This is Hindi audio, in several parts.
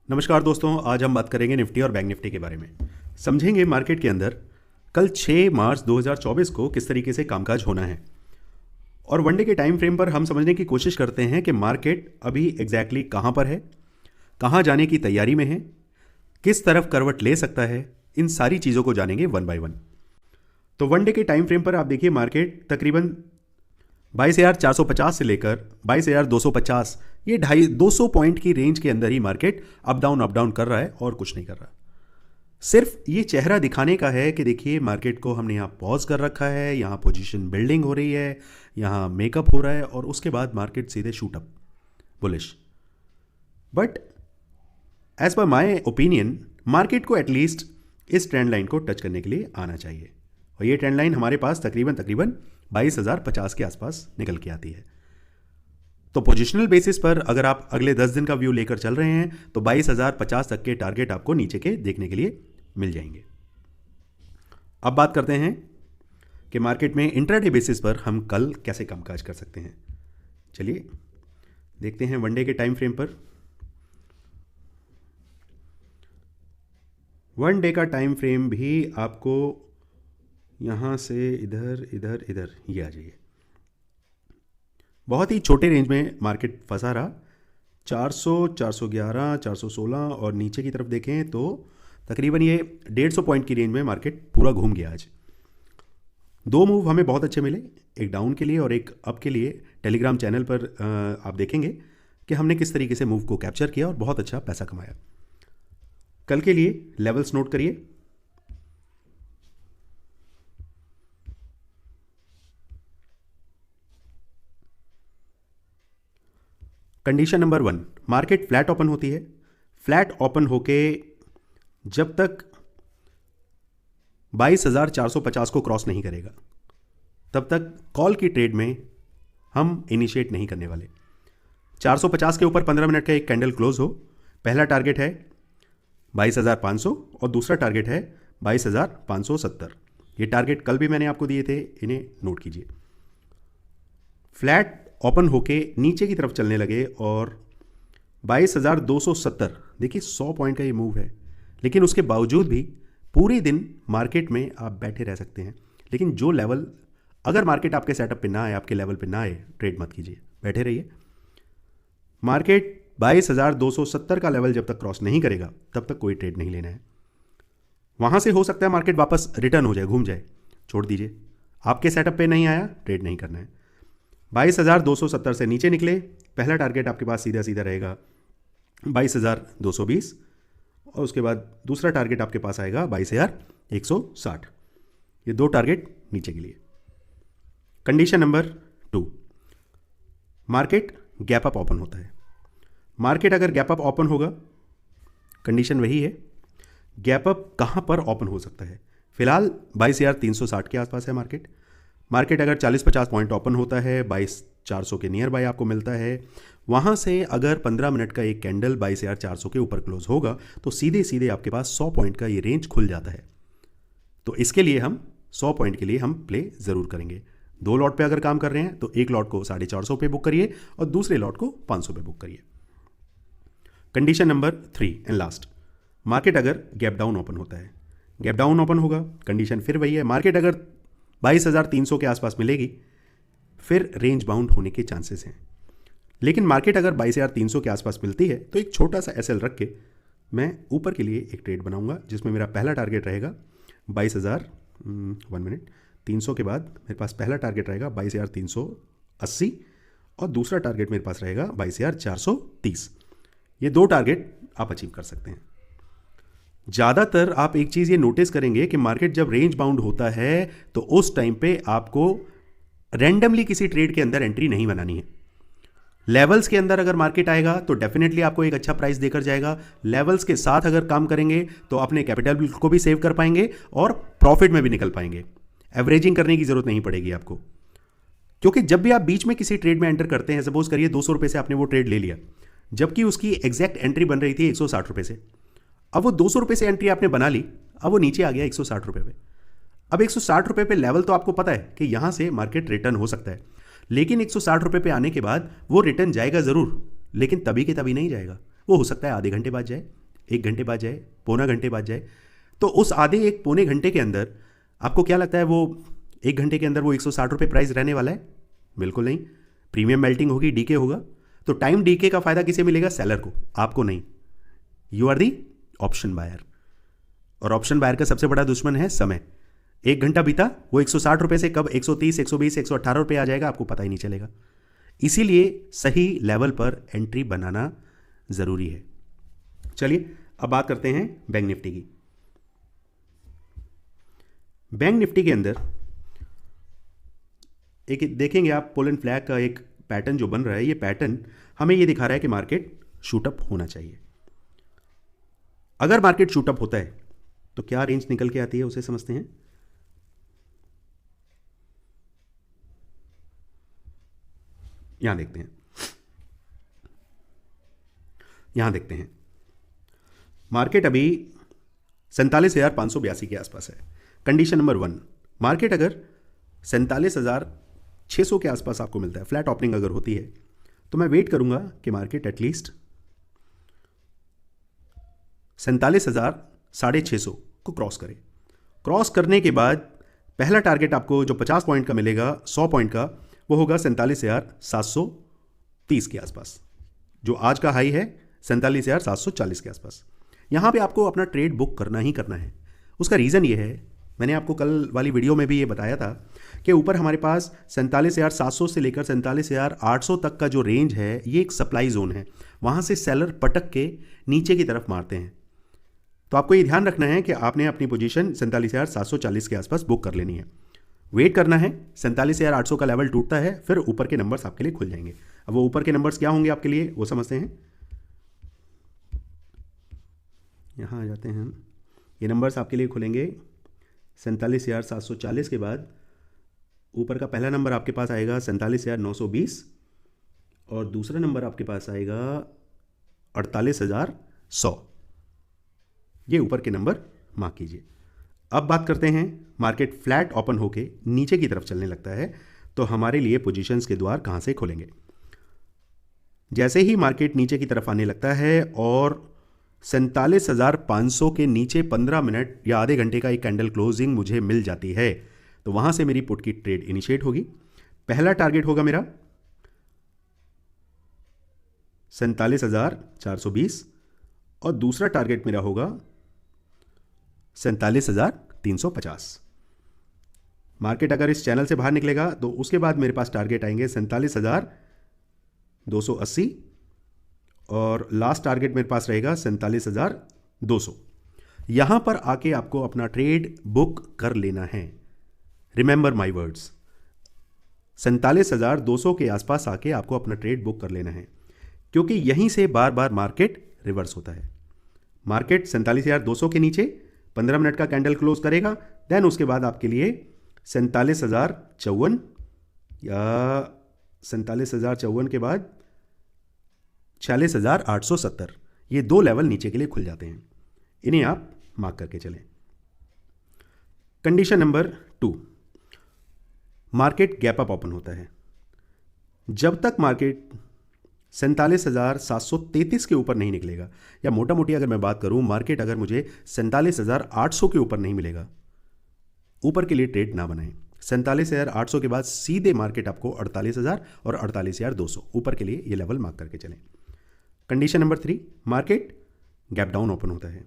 नमस्कार दोस्तों, आज हम बात करेंगे निफ्टी और बैंक निफ्टी के बारे में। समझेंगे मार्केट के अंदर कल 6 मार्च 2024 को किस तरीके से कामकाज होना है, और वनडे के टाइम फ्रेम पर हम समझने की कोशिश करते हैं कि मार्केट अभी एग्जैक्टली कहाँ पर है, कहाँ जाने की तैयारी में है, किस तरफ करवट ले सकता है। इन सारी चीज़ों को जानेंगे वन बाय वन। तो वनडे के टाइम फ्रेम पर आप देखिए, मार्केट तकरीबन 22,450 से लेकर 22,250, ये 200 पॉइंट की रेंज के अंदर ही मार्केट अप डाउन कर रहा है और कुछ नहीं कर रहा। सिर्फ ये चेहरा दिखाने का है कि देखिए मार्केट को हमने यहाँ पॉज कर रखा है, यहाँ पोजीशन बिल्डिंग हो रही है, यहाँ मेकअप हो रहा है, और उसके बाद मार्केट सीधे shoot up bullish. But as per my opinion, market को एटलीस्ट इस ट्रेंड लाइन को टच करने के लिए आना चाहिए, और ये ट्रेंड लाइन हमारे पास तकरीबन 22,050 के आसपास निकल के आती है। तो पोजिशनल बेसिस पर अगर आप अगले 10 दिन का व्यू लेकर चल रहे हैं तो 22,050 तक के टारगेट आपको नीचे के देखने के लिए मिल जाएंगे। अब बात करते हैं कि मार्केट में इंट्राडे बेसिस पर हम कल कैसे कामकाज कर सकते हैं। चलिए देखते हैं वनडे के टाइम फ्रेम पर। वन डे का टाइम फ्रेम भी आपको यहाँ से इधर इधर इधर ये आ जाइए। बहुत ही छोटे रेंज में मार्केट फंसा रहा, 400, 411, 416, और नीचे की तरफ देखें तो तकरीबन ये 150 पॉइंट की रेंज में मार्केट पूरा घूम गया आज। दो मूव हमें बहुत अच्छे मिले, एक डाउन के लिए और एक अप के लिए। टेलीग्राम चैनल पर आप देखेंगे कि हमने किस तरीके से मूव को कैप्चर किया और बहुत अच्छा पैसा कमाया। कल के लिए लेवल्स नोट करिए। Condition number 1, market flat open होती है। फ्लैट ओपन होके जब तक 22,450 को क्रॉस नहीं करेगा तब तक कॉल की ट्रेड में हम इनिशिएट नहीं करने वाले। 450 के ऊपर 15 मिनट का एक कैंडल क्लोज हो, पहला टारगेट है 22,500 और दूसरा टारगेट है 22,570। ये टारगेट कल भी मैंने आपको दिए थे, इन्हें नोट कीजिए। फ्लैट ओपन होके नीचे की तरफ चलने लगे और 22,270, देखिए 100 पॉइंट का ये मूव है, लेकिन उसके बावजूद भी पूरे दिन मार्केट में आप बैठे रह सकते हैं। लेकिन जो लेवल, अगर मार्केट आपके सेटअप पे ना आए, आपके लेवल पे ना आए, ट्रेड मत कीजिए, बैठे रहिए। मार्केट 22,270 का लेवल जब तक क्रॉस नहीं करेगा तब तक कोई ट्रेड नहीं लेना है। वहां से हो सकता है मार्केट वापस रिटर्न हो जाए, घूम जाए, छोड़ दीजिए। आपके सेटअप पे नहीं आया, ट्रेड नहीं करना है। 22,270 से नीचे निकले, पहला टारगेट आपके पास सीधा सीधा रहेगा 22,220, और उसके बाद दूसरा टारगेट आपके पास आएगा 22,160। ये दो टारगेट नीचे के लिए। Condition number 2, market gap up open होता है। मार्केट अगर गैप अप ओपन होगा, कंडीशन वही है। गैप अप कहां पर ओपन हो सकता है? फिलहाल 22,360 के आसपास है मार्केट। मार्केट अगर 40-50 पॉइंट ओपन होता है, 22,400 के नियर बाय आपको मिलता है। वहाँ से अगर 15 मिनट का एक कैंडल 22,400 के ऊपर क्लोज होगा तो सीधे सीधे आपके पास 100 पॉइंट का ये रेंज खुल जाता है। तो इसके लिए हम 100 पॉइंट के लिए हम प्ले ज़रूर करेंगे। 2 लॉट पे अगर काम कर रहे हैं तो एक लॉट को 450 पे बुक करिए और दूसरे लॉट को 500 पे बुक करिए। Condition number 3 and last, market अगर गैप डाउन ओपन होता है, गैप डाउन ओपन होगा, कंडीशन फिर वही है। मार्केट अगर 22,300 के आसपास मिलेगी, फिर रेंज बाउंड होने के चांसेस हैं। लेकिन मार्केट अगर 22,300 के आसपास मिलती है तो एक छोटा सा एसएल रख के मैं ऊपर के लिए एक ट्रेड बनाऊंगा, जिसमें मेरा पहला टारगेट रहेगा 22,300 के बाद मेरे पास पहला टारगेट रहेगा 22,380 और दूसरा टारगेट मेरे पास रहेगा 22,430। ये दो टारगेट आप अचीव कर सकते हैं। ज़्यादातर आप एक चीज़ ये नोटिस करेंगे कि मार्केट जब रेंज बाउंड होता है तो उस टाइम पे आपको रैंडमली किसी ट्रेड के अंदर एंट्री नहीं बनानी है। लेवल्स के अंदर अगर मार्केट आएगा तो डेफिनेटली आपको एक अच्छा प्राइस देकर जाएगा। लेवल्स के साथ अगर काम करेंगे तो अपने कैपिटल को भी सेव कर पाएंगे और प्रॉफिट में भी निकल पाएंगे। एवरेजिंग करने की जरूरत नहीं पड़ेगी आपको, क्योंकि जब भी आप बीच में किसी ट्रेड में एंटर करते हैं, सपोज करिए 200 रुपये से आपने वो ट्रेड ले लिया, जबकि उसकी एग्जैक्ट एंट्री बन रही थी 160 रुपये से। अब वो 200 रुपये से एंट्री आपने बना ली, अब वो नीचे आ गया 160 रुपये पे। अब 160 रुपये पे लेवल तो आपको पता है कि यहां से मार्केट रिटर्न हो सकता है, लेकिन 160 रुपये पे आने के बाद वो रिटर्न जाएगा ज़रूर, लेकिन तभी के तभी नहीं जाएगा। वो हो सकता है आधे घंटे बाद जाए, 1 घंटे बाद जाए, पौना घंटे बाद जाए। तो उस आधे एक पौने घंटे के अंदर आपको क्या लगता है वो 1 घंटे के अंदर वो 160 रुपये प्राइस रहने वाला है? बिल्कुल नहीं। प्रीमियम मेल्टिंग होगी, डीके होगा। तो टाइम डीके का फायदा किसे मिलेगा? सेलर को, आपको नहीं। You are the option buyer, और ऑप्शन बायर का सबसे बड़ा दुश्मन है समय। 1 घंटा बीता, वो 160 रुपये से कब 130, 120, 118 रुपये आ जाएगा आपको पता ही नहीं चलेगा। इसीलिए सही लेवल पर एंट्री बनाना ज़रूरी है। चलिए अब बात करते हैं बैंक निफ्टी की। बैंक निफ्टी के अंदर एक देखेंगे आप, पुल एंड फ्लैग का एक पैटर्न जो बन रहा है, ये पैटर्न हमें ये दिखा रहा है कि मार्केट शूटअप होना चाहिए। अगर मार्केट शूटअप होता है तो क्या रेंज निकल के आती है उसे समझते हैं। यहां देखते हैं, यहां देखते हैं मार्केट अभी 47,582 के आसपास है। कंडीशन नंबर 1, मार्केट अगर 47,600 के आसपास आपको मिलता है, फ्लैट ओपनिंग अगर होती है, तो मैं वेट करूंगा कि मार्केट एटलीस्ट 47,650 को क्रॉस करे। क्रॉस करने के बाद पहला टारगेट आपको जो 50 पॉइंट का मिलेगा, 100 पॉइंट का, वो होगा 47,730 के आसपास। जो आज का हाई है 47,740 के आसपास। यहां पे आपको अपना ट्रेड बुक करना ही करना है। उसका रीज़न ये है, मैंने आपको कल वाली वीडियो में भी ये बताया था कि ऊपर हमारे पास 47,700 से लेकर 47,800 तक का जो रेंज है, ये एक सप्लाई जोन है। वहाँ से सेलर पटक के नीचे की तरफ मारते हैं। तो आपको ये ध्यान रखना है कि आपने अपनी पोजीशन 47,740 के आसपास बुक कर लेनी है। वेट करना है, 47,800 का लेवल टूटता है, फिर ऊपर के नंबर्स आपके लिए खुल जाएंगे। अब वो ऊपर के नंबर्स क्या होंगे आपके लिए, वो समझते हैं। यहाँ आ जाते हैं हम। ये नंबर्स आपके लिए खुलेंगे 47,740 के बाद ऊपर का पहला नंबर आपके पास आएगा 47,920 और दूसरा नंबर आपके पास आएगा 48,100। ये ऊपर के नंबर मार्क कीजिए। अब बात करते हैं, मार्केट फ्लैट ओपन होके नीचे की तरफ चलने लगता है तो हमारे लिए पोजीशंस के द्वार कहाँ से खोलेंगे। जैसे ही मार्केट नीचे की तरफ आने लगता है और 47,500 के नीचे 15 मिनट या आधे घंटे का एक कैंडल क्लोजिंग मुझे मिल जाती है, तो वहां से मेरी पुट की ट्रेड इनिशिएट होगी। पहला टारगेट होगा मेरा 47,420 और दूसरा टारगेट मेरा होगा 47,350। मार्केट अगर इस चैनल से बाहर निकलेगा तो उसके बाद मेरे पास टारगेट आएंगे 47,280 और लास्ट टारगेट मेरे पास रहेगा 47,200। यहां पर आके आपको अपना ट्रेड बुक कर लेना है। रिमेंबर माय वर्ड्स, 47,200 के आसपास आके आपको अपना ट्रेड बुक कर लेना है, क्योंकि यहीं से बार बार मार्केट रिवर्स होता है। मार्केट 47,200 के नीचे 15 मिनट का कैंडल क्लोज करेगा, देन उसके बाद आपके लिए 47,054 या 47,054 के बाद 46,870, ये दो लेवल नीचे के लिए खुल जाते हैं। इन्हें आप मार्क करके चलें। Condition number 2, market gap up open होता है। जब तक मार्केट 47,733 के ऊपर नहीं निकलेगा, या मोटा मोटी अगर मैं बात करूं, मार्केट अगर मुझे 47,800 के ऊपर नहीं मिलेगा, ऊपर के लिए ट्रेड ना बनाएं। 47,800 के बाद सीधे मार्केट आपको 48,000 और 48,200 ऊपर के लिए ये लेवल मार्क करके चलें। Condition number 3, market gap down open होता है।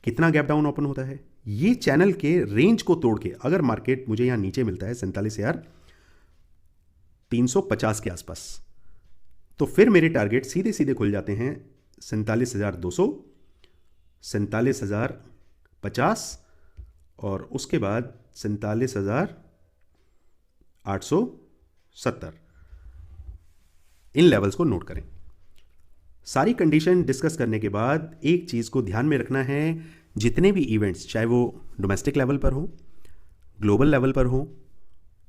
कितना गैप डाउन ओपन होता है? ये चैनल के रेंज को तोड़ के अगर मार्केट मुझे यहां नीचे मिलता है 47,350 के आसपास, तो फिर मेरे टारगेट सीधे सीधे खुल जाते हैं 47,200, 47,050 और उसके बाद 47,870। इन लेवल्स को नोट करें। सारी कंडीशन डिस्कस करने के बाद एक चीज़ को ध्यान में रखना है, जितने भी इवेंट्स, चाहे वो डोमेस्टिक लेवल पर हो, ग्लोबल लेवल पर हो,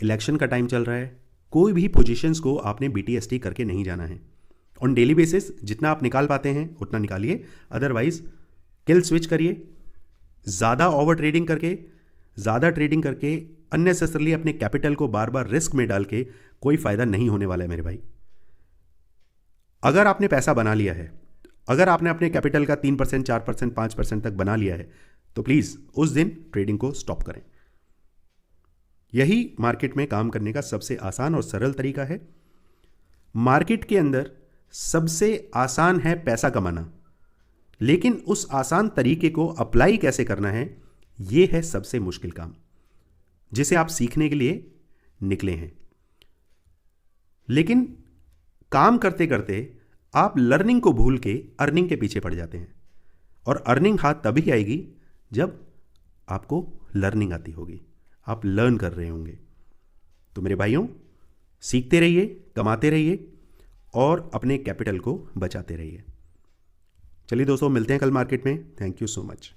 इलेक्शन का टाइम चल रहा है, कोई भी पोजीशंस को आपने BTST करके नहीं जाना है। ऑन डेली बेसिस जितना आप निकाल पाते हैं उतना निकालिए, अदरवाइज किल स्विच करिए। ज़्यादा ओवर ट्रेडिंग करके, ज़्यादा ट्रेडिंग करके अननेसेसरली अपने कैपिटल को बार बार रिस्क में डाल के कोई फ़ायदा नहीं होने वाला है मेरे भाई। अगर आपने पैसा बना लिया है, अगर आपने अपने कैपिटल का 3%, 4%, 5% तक बना लिया है तो प्लीज़ उस दिन ट्रेडिंग को स्टॉप करें। यही मार्केट में काम करने का सबसे आसान और सरल तरीका है। मार्केट के अंदर सबसे आसान है पैसा कमाना, लेकिन उस आसान तरीके को अप्लाई कैसे करना है, यह है सबसे मुश्किल काम, जिसे आप सीखने के लिए निकले हैं। लेकिन काम करते करते आप लर्निंग को भूल के अर्निंग के पीछे पड़ जाते हैं, और अर्निंग हाथ तभी आएगी जब आपको लर्निंग आती होगी, आप लर्न कर रहे होंगे। तो मेरे भाइयों, सीखते रहिए, कमाते रहिए और अपने कैपिटल को बचाते रहिए। चलिए दोस्तों, मिलते हैं कल मार्केट में। Thank you so much.